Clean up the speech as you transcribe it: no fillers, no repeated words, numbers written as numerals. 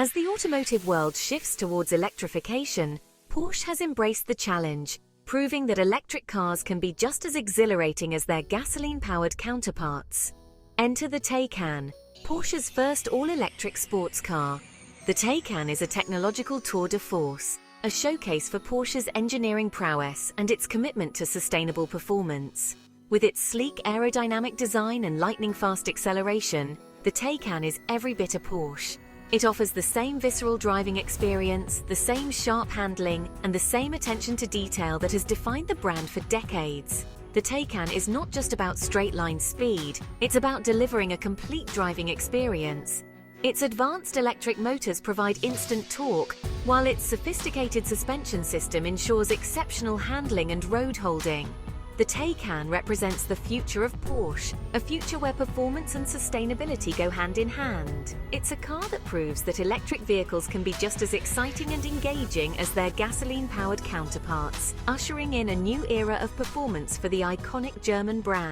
As the automotive world shifts towards electrification, Porsche has embraced the challenge, proving that electric cars can be just as exhilarating as their gasoline-powered counterparts. Enter the Taycan, Porsche's first all-electric sports car. The Taycan is a technological tour de force, a showcase for Porsche's engineering prowess and its commitment to sustainable performance. With its sleek aerodynamic design and lightning-fast acceleration, the Taycan is every bit a Porsche. It offers the same visceral driving experience, the same sharp handling, and the same attention to detail that has defined the brand for decades. The Taycan is not just about straight-line speed, it's about delivering a complete driving experience. Its advanced electric motors provide instant torque, while its sophisticated suspension system ensures exceptional handling and road holding. The Taycan represents the future of Porsche, a future where performance and sustainability go hand in hand. It's a car that proves that electric vehicles can be just as exciting and engaging as their gasoline-powered counterparts, ushering in a new era of performance for the iconic German brand.